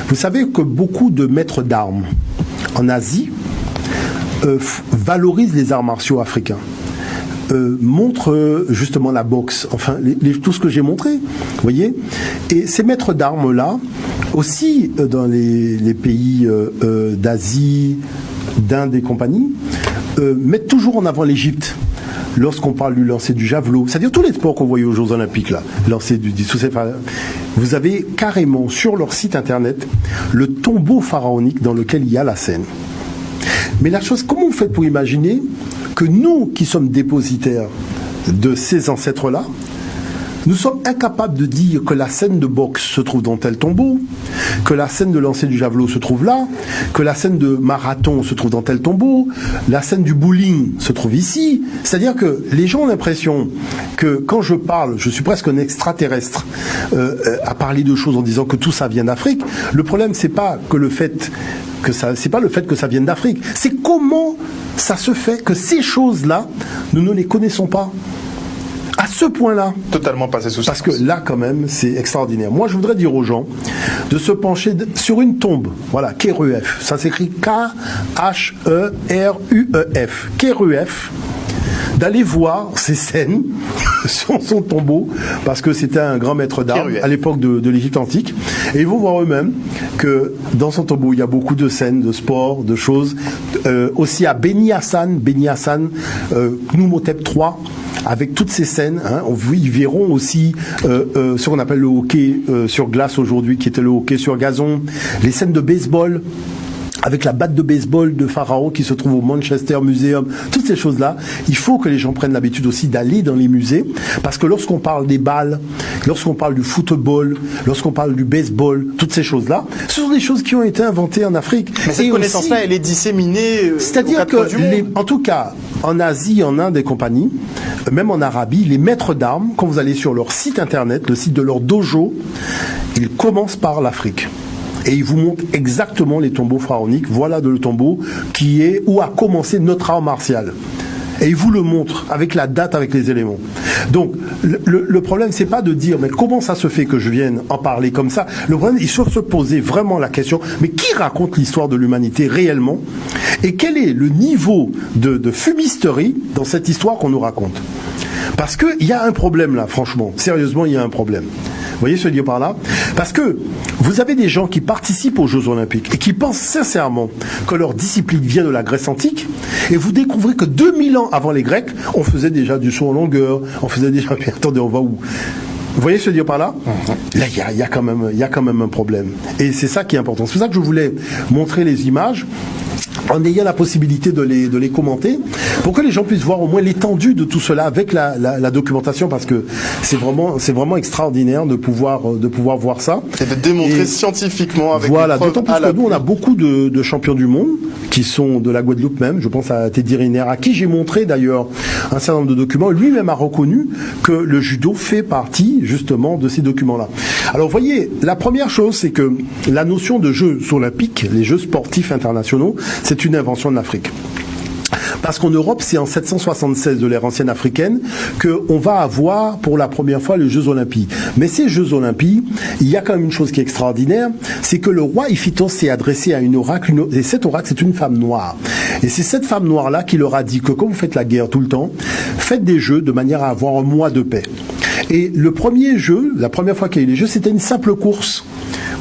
Vous savez que beaucoup de maîtres d'armes en Asie valorisent les arts martiaux africains. Montre justement la boxe, enfin tout ce que j'ai montré, vous voyez. Et ces maîtres d'armes-là, aussi dans les pays d'Asie, d'Inde et compagnie, mettent toujours en avant l'Égypte. Lorsqu'on parle du lancer du javelot, c'est-à-dire tous les sports qu'on voyait aux Jeux Olympiques, là, lancer du disque, vous avez carrément sur leur site internet le tombeau pharaonique dans lequel il y a la scène. Mais la chose, comment vous faites pour imaginer que nous, qui sommes dépositaires de ces ancêtres-là, nous sommes incapables de dire que la scène de boxe se trouve dans tel tombeau, que la scène de lancer du javelot se trouve là, que la scène de marathon se trouve dans tel tombeau, la scène du bowling se trouve ici. C'est-à-dire que les gens ont l'impression que quand je parle, je suis presque un extraterrestre à parler de choses en disant que tout ça vient d'Afrique. Le problème, c'est pas que le fait que ça vienne d'Afrique, c'est comment ça se fait que ces choses-là, nous ne les connaissons pas. À ce point-là. Totalement passé sous silence. Parce que là, quand même, c'est extraordinaire. Moi, je voudrais dire aux gens de se pencher sur une tombe. Voilà, Khéruef. Ça s'écrit K-H-E-R-U-E-F. Khéruef. D'aller voir ces scènes sur son tombeau, parce que c'était un grand maître d'armes à l'époque de l'Égypte antique. Et ils vont voir eux-mêmes que dans son tombeau, il y a beaucoup de scènes, de sport, de choses. Aussi à Beni Hassan, Khnumhotep III, avec toutes ces scènes, hein, ils verront aussi ce qu'on appelle le hockey sur glace aujourd'hui, qui était le hockey sur gazon, les scènes de baseball, avec la batte de baseball de Pharaon qui se trouve au Manchester Museum, toutes ces choses-là, il faut que les gens prennent l'habitude aussi d'aller dans les musées, parce que lorsqu'on parle des balles, lorsqu'on parle du football, lorsqu'on parle du baseball, toutes ces choses-là, ce sont des choses qui ont été inventées en Afrique. Mais cette connaissance-là, elle est disséminée c'est-à-dire que, en tout cas, en Asie, en Inde et compagnie, même en Arabie, les maîtres d'armes, quand vous allez sur leur site internet, le site de leur dojo, ils commencent par l'Afrique. Et ils vous montrent exactement les tombeaux pharaoniques. Voilà le tombeau qui est où a commencé notre art martial. Et ils vous le montrent avec la date, avec les éléments. Donc, le problème, c'est pas de dire, mais comment ça se fait que je vienne en parler comme ça? Le problème, il faut se poser vraiment la question, mais qui raconte l'histoire de l'humanité réellement? Et quel est le niveau de fumisterie dans cette histoire qu'on nous raconte? Parce qu'il y a un problème là, franchement. Sérieusement, il y a un problème. Vous voyez ce que je veux dire par là? Parce que vous avez des gens qui participent aux Jeux Olympiques et qui pensent sincèrement que leur discipline vient de la Grèce antique, et vous découvrez que 2000 ans avant les Grecs, on faisait déjà du saut en longueur, on faisait déjà... Mais attendez, on va où? Vous voyez ce que je veux dire par là? Là, il y a quand même un problème. Et c'est ça qui est important. C'est pour ça que je voulais montrer les images, en ayant la possibilité de les commenter, pour que les gens puissent voir au moins l'étendue de tout cela avec la documentation, parce que c'est vraiment extraordinaire de pouvoir voir ça. Et de démontrer scientifiquement avec voilà, d'autant plus que nous, on a beaucoup de champions du monde qui sont de la Guadeloupe même. Je pense à Teddy Riner, à qui j'ai montré d'ailleurs un certain nombre de documents. Lui-même a reconnu que le judo fait partie justement de ces documents-là. Alors, vous voyez, la première chose, c'est que la notion de Jeux olympiques, les Jeux sportifs internationaux, c'est une invention de l'Afrique. Parce qu'en Europe, c'est en 776 de l'ère ancienne africaine qu'on va avoir pour la première fois les Jeux Olympiques. Mais ces Jeux Olympiques, il y a quand même une chose qui est extraordinaire, c'est que le roi Iphitos s'est adressé à une oracle, et cet oracle, c'est une femme noire. Et c'est cette femme noire-là qui leur a dit que quand vous faites la guerre tout le temps, faites des jeux de manière à avoir un mois de paix. Et le premier jeu, la première fois qu'il y a eu les jeux, c'était une simple course,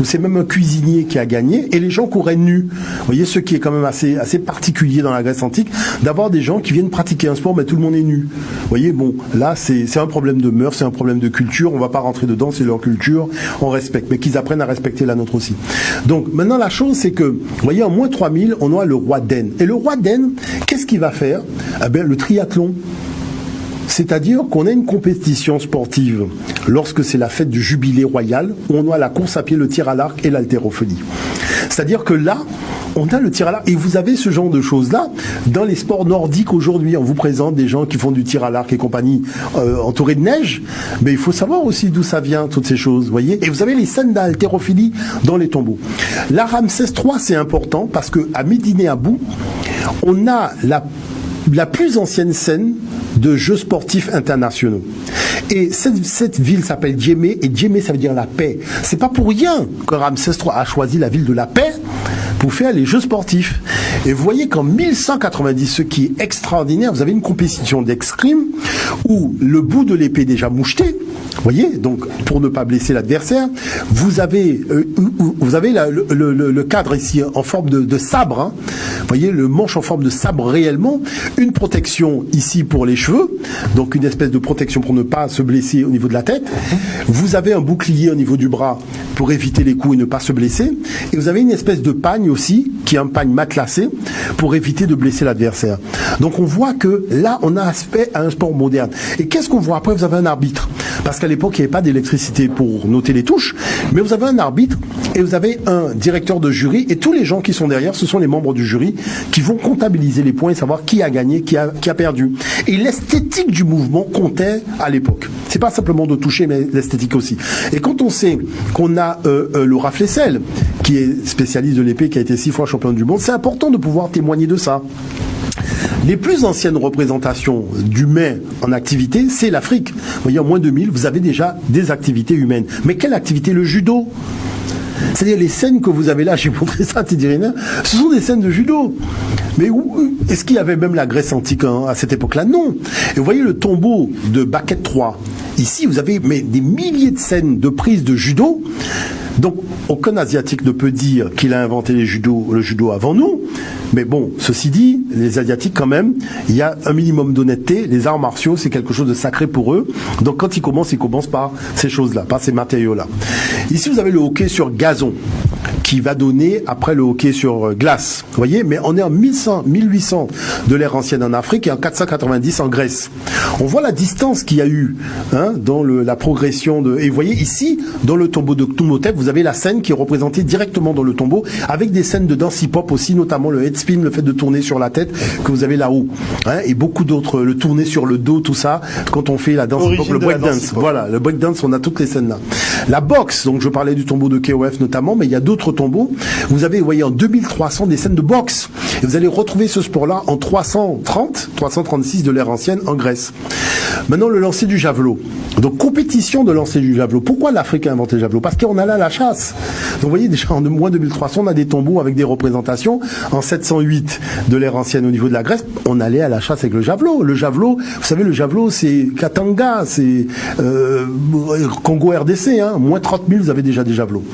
où c'est même un cuisinier qui a gagné, et les gens couraient nus. Vous voyez, ce qui est quand même assez particulier dans la Grèce antique, d'avoir des gens qui viennent pratiquer un sport, mais tout le monde est nu. Vous voyez, bon, là, c'est un problème de mœurs, c'est un problème de culture, on va pas rentrer dedans, c'est leur culture, on respecte, mais qu'ils apprennent à respecter la nôtre aussi. Donc, maintenant, la chose, c'est que, vous voyez, en moins 3000, on a le roi d'Aine. Et le roi d'Aine, qu'est-ce qu'il va faire? Eh bien, le triathlon. C'est-à-dire qu'on a une compétition sportive lorsque c'est la fête du jubilé royal, où on a la course à pied, le tir à l'arc et l'haltérophilie. C'est-à-dire que là, on a le tir à l'arc, et vous avez ce genre de choses-là dans les sports nordiques aujourd'hui. On vous présente des gens qui font du tir à l'arc et compagnie entourés de neige, mais il faut savoir aussi d'où ça vient, toutes ces choses, vous voyez. Et vous avez les scènes d'haltérophilie dans les tombeaux. La Ramsès III, c'est important parce qu'à Médine Abou, on a la plus ancienne scène de Jeux sportifs internationaux. Et cette ville s'appelle Djémé, et Djémé, ça veut dire la paix. C'est pas pour rien que Ramsès III a choisi la ville de la paix pour faire les Jeux sportifs. Et vous voyez qu'en 1190, ce qui est extraordinaire, vous avez une compétition d'escrime où le bout de l'épée est déjà moucheté. Vous voyez, donc pour ne pas blesser l'adversaire, vous avez le cadre ici en forme de sabre. Hein. Vous voyez, le manche en forme de sabre réellement, une protection ici pour les cheveux, donc une espèce de protection pour ne pas se blesser au niveau de la tête. Vous avez un bouclier au niveau du bras pour éviter les coups et ne pas se blesser. Et vous avez une espèce de pagne aussi, qui est un pagne matelassé, pour éviter de blesser l'adversaire. Donc on voit que là, on a aspect à un sport moderne. Et qu'est-ce qu'on voit après? Vous avez un arbitre. Parce qu'à l'époque, il n'y avait pas d'électricité pour noter les touches, mais vous avez un arbitre et vous avez un directeur de jury, et tous les gens qui sont derrière, ce sont les membres du jury qui vont comptabiliser les points et savoir qui a gagné, qui a perdu. Et l'esthétique du mouvement comptait à l'époque. C'est pas simplement de toucher, mais l'esthétique aussi. Et quand on sait qu'on a Laura Flessel, qui est spécialiste de l'épée, qui a été 6 fois championne du monde, c'est important de pouvoir témoigner de ça. Les plus anciennes représentations d'humains en activité, c'est l'Afrique. Vous voyez, en moins de 2000, vous avez déjà des activités humaines. Mais quelle activité? Le judo. C'est-à-dire les scènes que vous avez là, j'ai montré ça à Teddy Riner, ce sont des scènes de judo. Mais est-ce qu'il y avait même la Grèce antique à cette époque-là? Non. Et vous voyez le tombeau de Baquet III. Ici, vous avez des milliers de scènes de prise de judo. Donc, aucun Asiatique ne peut dire qu'il a inventé le judo avant nous. Mais bon, ceci dit, les Asiatiques, quand même, il y a un minimum d'honnêteté. Les arts martiaux, c'est quelque chose de sacré pour eux. Donc, quand ils commencent par ces choses-là, par ces matériaux-là. Ici, vous avez le hockey sur gazon, qui va donner après le hockey sur glace. Vous voyez, mais on est en 1800 de l'ère ancienne en Afrique et en 490 en Grèce. On voit la distance qu'il y a eu dans la progression de... Et vous voyez ici, dans le tombeau de Khnumhotep, vous avez la scène qui est représentée directement dans le tombeau, avec des scènes de danse hip-hop aussi, notamment le head spin, le fait de tourner sur la tête que vous avez là-haut. Et beaucoup d'autres, le tourner sur le dos, tout ça, quand on fait la danse hip-hop, le breakdance. Voilà, le breakdance, on a toutes les scènes là. La boxe, donc je parlais du tombeau de KOF notamment, mais il y a d'autres tombeaux. Vous avez, vous voyez, en 2300 des scènes de boxe. Et vous allez retrouver ce sport-là en 336 de l'ère ancienne en Grèce. Maintenant, le lancer du javelot. Donc, compétition de lancer du javelot. Pourquoi l'Afrique a inventé le javelot? Parce qu'on allait à la chasse. Donc, vous voyez, déjà en moins 2300, on a des tombeaux avec des représentations. En 708 de l'ère ancienne au niveau de la Grèce, on allait à la chasse avec le javelot. Le javelot, vous savez, le javelot, c'est Katanga, c'est Congo RDC, moins 30 000, vous avez déjà des javelots.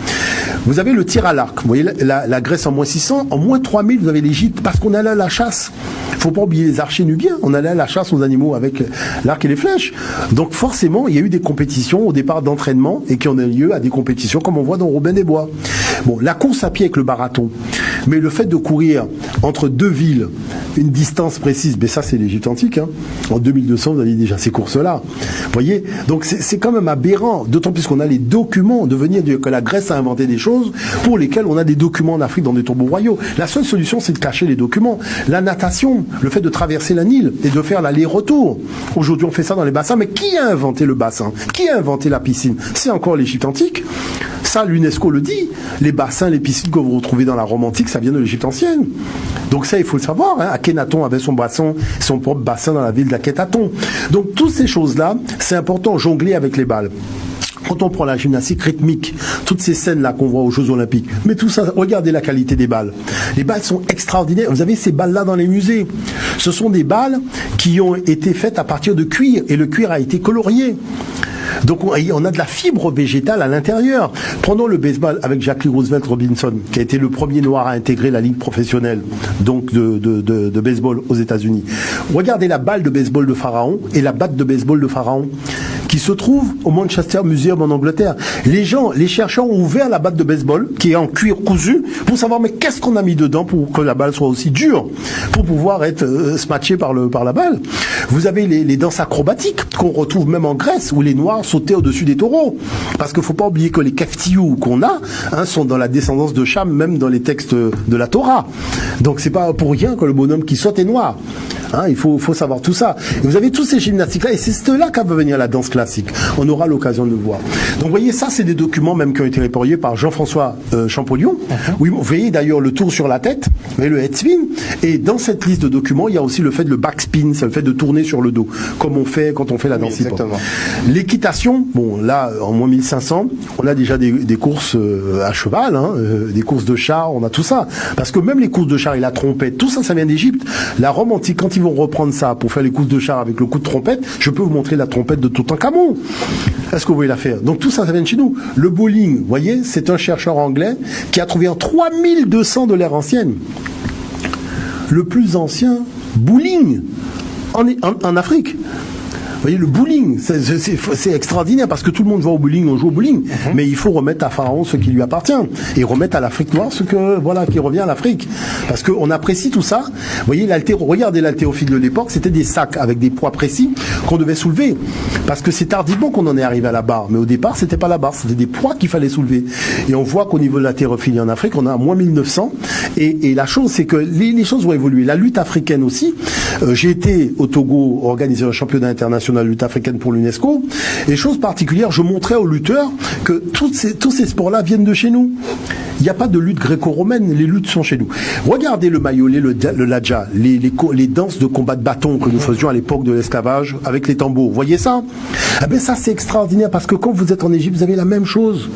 Vous avez le tir à l'arc. Vous voyez, la Grèce en moins 600. En moins 3000, vous avez l'Égypte, parce qu'on allait à la chasse. Il ne faut pas oublier les archers nubiens. On allait à la chasse aux animaux avec l'arc et les flèches. Donc forcément, il y a eu des compétitions au départ d'entraînement et qui ont eu lieu à des compétitions comme on voit dans Robin des Bois. Bon, la course à pied avec le marathon. Mais le fait de courir entre deux villes, une distance précise, mais ça c'est l'Égypte antique. En 2200, vous avez déjà ces courses-là. Vous voyez? Donc c'est quand même aberrant, d'autant plus qu'on a les documents de venir dire que la Grèce a inventé des choses pour lesquelles on a des documents en Afrique dans des tombeaux royaux. La seule solution, c'est de cacher les documents. La natation, le fait de traverser la Nil et de faire l'aller-retour. Aujourd'hui, on fait ça dans les bassins, mais qui a inventé le bassin? Qui a inventé la piscine? C'est encore l'Égypte antique. Ça, l'UNESCO le dit. Les bassins, les piscines que vous retrouvez dans la Rome antique, ça vient de l'Égypte ancienne. Donc ça, il faut le savoir. Akhenaton avait son propre bassin dans la ville d'Akhenaton. Donc toutes ces choses-là, c'est important, jongler avec les balles. Quand on prend la gymnastique rythmique, toutes ces scènes-là qu'on voit aux Jeux Olympiques, mais tout ça, regardez la qualité des balles. Les balles sont extraordinaires. Vous avez ces balles-là dans les musées. Ce sont des balles qui ont été faites à partir de cuir, et le cuir a été colorié. Donc on a de la fibre végétale à l'intérieur. Prenons le baseball avec Jackie Roosevelt Robinson, qui a été le premier noir à intégrer la ligue professionnelle donc de baseball aux États-Unis. Regardez la balle de baseball de Pharaon et la batte de baseball de Pharaon, qui se trouve au Manchester Museum en Angleterre. Les chercheurs ont ouvert la batte de baseball, qui est en cuir cousu, pour savoir mais qu'est-ce qu'on a mis dedans pour que la balle soit aussi dure, pour pouvoir être smatchée par la balle. Vous avez les danses acrobatiques qu'on retrouve même en Grèce, où les Noirs sautaient au-dessus des taureaux. Parce qu'il ne faut pas oublier que les Keftiou qu'on a sont dans la descendance de Cham, même dans les textes de la Torah. Donc c'est pas pour rien que le bonhomme qui saute est noir. Hein, il faut savoir tout ça. Et vous avez tous ces gymnastiques-là, et c'est cela qu'à venir la danse classique. On aura l'occasion de le voir. Donc, vous voyez, ça, c'est des documents même qui ont été répertoriés par Jean-François Champollion. Oui, vous voyez d'ailleurs le tour sur la tête, vous voyez le head spin. Et dans cette liste de documents, il y a aussi le fait de le backspin, c'est le fait de tourner sur le dos, comme on fait quand on fait la danse hip-hop. L'équitation, bon, là, en moins 1500, on a déjà des courses à cheval, hein, des courses de chars, on a tout ça. Parce que même les courses de chars et la trompette, tout ça, ça vient d'Égypte. La Rome antique, quand ils vont reprendre ça pour faire les courses de chars avec le coup de trompette, je peux vous montrer la trompette de Toutankhamon. Est-ce que vous voyez la faire? Donc tout ça, ça vient de chez nous. Le bowling, vous voyez, c'est un chercheur anglais qui a trouvé en 3200 de l'ère ancienne le plus ancien bowling en Afrique. Vous voyez, le bowling, c'est extraordinaire parce que tout le monde va au bowling, on joue au bowling, mais il faut remettre à Pharaon ce qui lui appartient et remettre à l'Afrique noire ce que, voilà, qui revient à l'Afrique. Parce qu'on apprécie tout ça. Vous voyez, regardez l'haltérophilie de l'époque, c'était des sacs avec des poids précis qu'on devait soulever. Parce que c'est tardivement qu'on en est arrivé à la barre. Mais au départ, c'était pas la barre, c'était des poids qu'il fallait soulever. Et on voit qu'au niveau de l'haltérophilie en Afrique, on a à moins 1900. Et la chose, c'est que les choses vont évoluer. La lutte africaine aussi. J'ai été au Togo organiser un championnat international de lutte africaine pour l'UNESCO. Et chose particulière, je montrais aux lutteurs que tous ces sports-là viennent de chez nous. Il n'y a pas de lutte gréco-romaine, les luttes sont chez nous. Regardez le mayolé, le ladja, les danses de combat de bâton que nous faisions à l'époque de l'esclavage avec les tambours. Vous voyez ça? Eh bien ça c'est extraordinaire parce que quand vous êtes en Égypte, vous avez la même chose.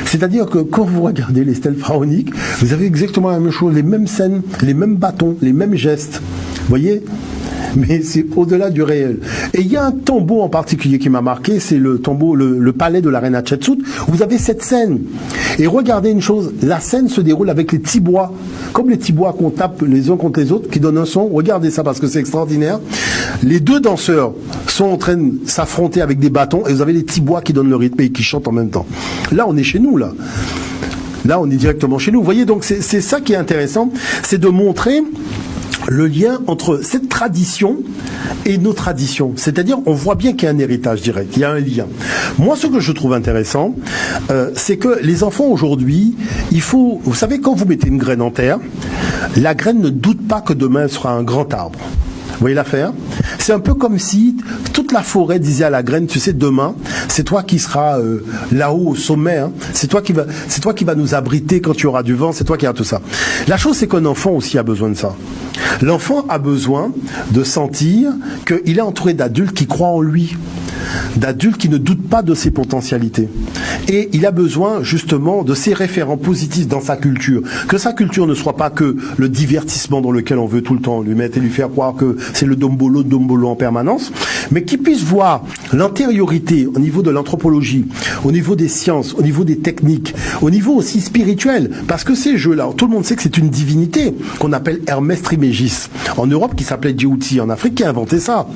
C'est-à-dire que quand vous regardez les stèles pharaoniques, vous avez exactement la même chose, les mêmes scènes, les mêmes bâtons, les mêmes gestes. Vous voyez? Mais c'est au-delà du réel. Et il y a un tombeau en particulier qui m'a marqué, c'est le tombeau, le palais de la reine Hatshepsut. Vous avez cette scène. Et regardez une chose, la scène se déroule avec les tibois, comme les tibois qu'on tape les uns contre les autres, qui donnent un son. Regardez ça parce que c'est extraordinaire. Les deux danseurs sont en train de s'affronter avec des bâtons et vous avez les tibois qui donnent le rythme et qui chantent en même temps. Là, on est chez nous, là. Là, on est directement chez nous. Vous voyez, donc c'est ça qui est intéressant, c'est de montrer le lien entre cette tradition et nos traditions. C'est-à-dire, on voit bien qu'il y a un héritage direct, il y a un lien. Moi, ce que je trouve intéressant, c'est que les enfants aujourd'hui, vous savez, quand vous mettez une graine en terre, la graine ne doute pas que demain elle sera un grand arbre. Vous voyez l'affaire? C'est un peu comme si toute la forêt disait à la graine, tu sais, demain, c'est toi qui seras là-haut au sommet, hein. C'est toi qui va nous abriter quand il y aura du vent, c'est toi qui as tout ça. La chose, c'est qu'un enfant aussi a besoin de ça. L'enfant a besoin de sentir qu'il est entouré d'adultes qui croient en lui, d'adultes qui ne doutent pas de ses potentialités. Et il a besoin justement de ces référents positifs dans sa culture. Que sa culture ne soit pas que le divertissement dans lequel on veut tout le temps lui mettre et lui faire croire que c'est le dombolo en permanence, mais qu'il puisse voir l'antériorité au niveau de l'anthropologie, au niveau des sciences, au niveau des techniques, au niveau aussi spirituel. Parce que ces jeux-là, tout le monde sait que c'est une divinité qu'on appelle Hermès Trismégis. En Europe, qui s'appelait Djéouti, en Afrique, qui a inventé ça.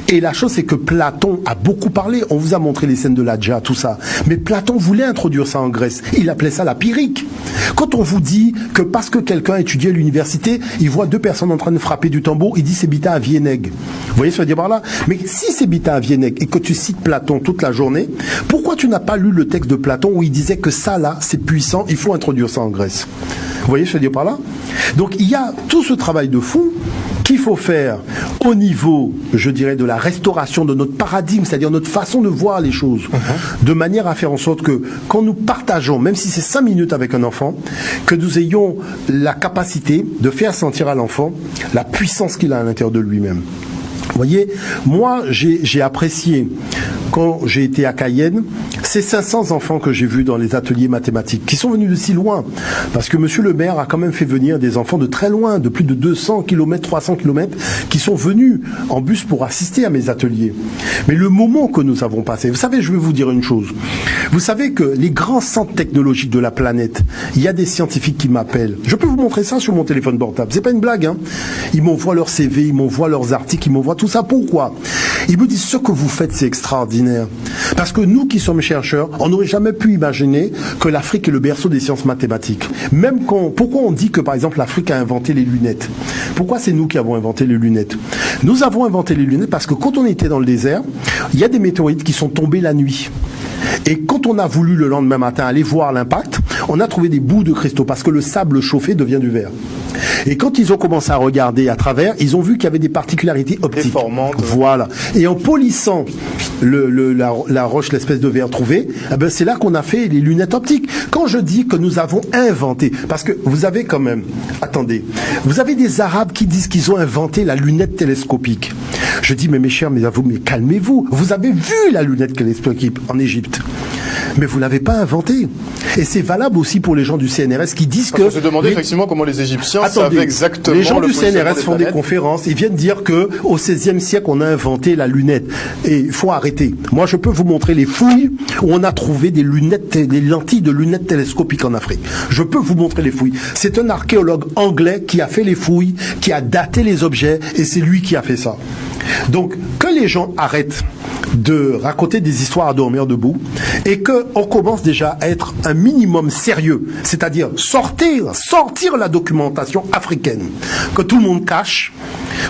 Et la chose, c'est que Platon a beaucoup parlé. On vous a montré les scènes de l'Adja, tout ça. Mais Platon voulait introduire ça en Grèce. Il appelait ça la pyrrhique. Quand on vous dit que parce que quelqu'un étudie à l'université, il voit deux personnes en train de frapper du tambour, il dit c'est Bita à Vieneg. Vous voyez ce que je veux dire par là? Mais si c'est Bita à Vieneg et que tu cites Platon toute la journée, pourquoi tu n'as pas lu le texte de Platon où il disait que ça là, c'est puissant, il faut introduire ça en Grèce? Vous voyez ce que je veux dire par là? Donc il y a tout ce travail de fond qu'il faut faire au niveau, je dirais, de la restauration de notre paradigme, c'est-à-dire notre façon de voir les choses, de manière à faire en sorte que quand nous partageons, même si c'est 5 minutes avec un enfant, que nous ayons la capacité de faire sentir à l'enfant la puissance qu'il a à l'intérieur de lui-même. Vous voyez, moi, j'ai apprécié, quand j'ai été à Cayenne, ces 500 enfants que j'ai vus dans les ateliers mathématiques, qui sont venus de si loin, parce que monsieur le maire a quand même fait venir des enfants de très loin, de plus de 200 km, 300 km, qui sont venus en bus pour assister à mes ateliers. Mais le moment que nous avons passé, vous savez, je vais vous dire une chose. Vous savez que les grands centres technologiques de la planète, il y a des scientifiques qui m'appellent. Je peux vous montrer ça sur mon téléphone portable. C'est pas une blague, hein. Ils m'envoient leur CV, ils m'envoient leurs articles, ils m'envoient tout ça. Pourquoi? Ils me disent ce que vous faites, c'est extraordinaire. Parce que nous qui sommes chercheurs, on n'aurait jamais pu imaginer que l'Afrique est le berceau des sciences mathématiques. Même pourquoi on dit que par exemple l'Afrique a inventé les lunettes? Pourquoi c'est nous qui avons inventé les lunettes? Nous avons inventé les lunettes parce que quand on était dans le désert, il y a des météorites qui sont tombées la nuit. Et quand on a voulu le lendemain matin aller voir l'impact, on a trouvé des bouts de cristaux parce que le sable chauffé devient du verre. Et quand ils ont commencé à regarder à travers, ils ont vu qu'il y avait des particularités optiques. Déformantes. Voilà. Et en polissant la roche, l'espèce de verre trouvé, eh ben c'est là qu'on a fait les lunettes optiques. Quand je dis que nous avons inventé, parce que vous avez quand même, attendez, vous avez des Arabes qui disent qu'ils ont inventé la lunette télescopique. Je dis, mais mes chers, mais calmez-vous. Vous avez vu la lunette télescopique en Égypte. Mais vous ne l'avez pas inventée. Et c'est valable aussi pour les gens du CNRS qui disent que... On se demandait effectivement comment les Égyptiens savaient exactement... Les gens du CNRS font des planètes. conférences, ils viennent dire que au XVIe siècle, on a inventé la lunette. Et il faut arrêter. Moi, je peux vous montrer les fouilles où on a trouvé des lentilles de lunettes télescopiques en Afrique. Je peux vous montrer les fouilles. C'est un archéologue anglais qui a fait les fouilles, qui a daté les objets, et c'est lui qui a fait ça. Donc, que les gens arrêtent de raconter des histoires à dormir debout et qu'on commence déjà à être un minimum sérieux, c'est-à-dire sortir la documentation africaine que tout le monde cache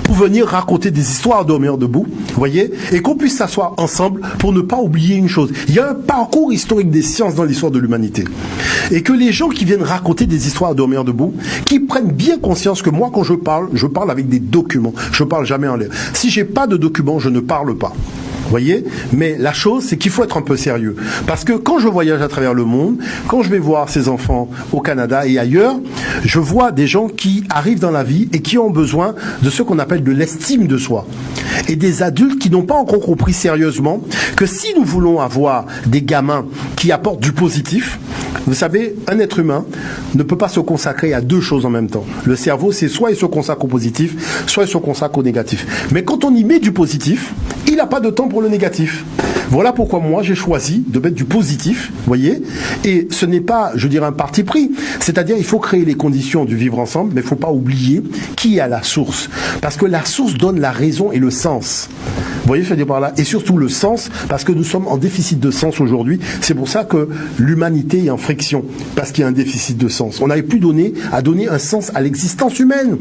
pour venir raconter des histoires à dormir debout, vous voyez, et qu'on puisse s'asseoir ensemble pour ne pas oublier une chose. Il y a un parcours historique des sciences dans l'histoire de l'humanité. Et que les gens qui viennent raconter des histoires à dormir debout, qui prennent bien conscience que moi, quand je parle avec des documents. Je parle jamais en l'air. Si j'ai pas de documents, je ne parle pas. Vous voyez? Mais la chose, c'est qu'il faut être un peu sérieux. Parce que quand je voyage à travers le monde, quand je vais voir ces enfants au Canada et ailleurs, je vois des gens qui arrivent dans la vie et qui ont besoin de ce qu'on appelle de l'estime de soi. Et des adultes qui n'ont pas encore compris sérieusement que si nous voulons avoir des gamins qui apportent du positif, vous savez, un être humain ne peut pas se consacrer à deux choses en même temps. Le cerveau, c'est soit il se consacre au positif, soit il se consacre au négatif. Mais quand on y met du positif, il n'a pas de temps pour le négatif. Voilà pourquoi moi j'ai choisi de mettre du positif, vous voyez, et ce n'est pas, je dirais, un parti pris. C'est-à-dire, il faut créer les conditions du vivre ensemble, mais il ne faut pas oublier qui est à la source. Parce que la source donne la raison et le sens. Vous voyez, je veux dire par là, et surtout le sens, parce que nous sommes en déficit de sens aujourd'hui. C'est pour ça que l'humanité est en friction, parce qu'il y a un déficit de sens. On n'avait plus à donner un sens à l'existence humaine.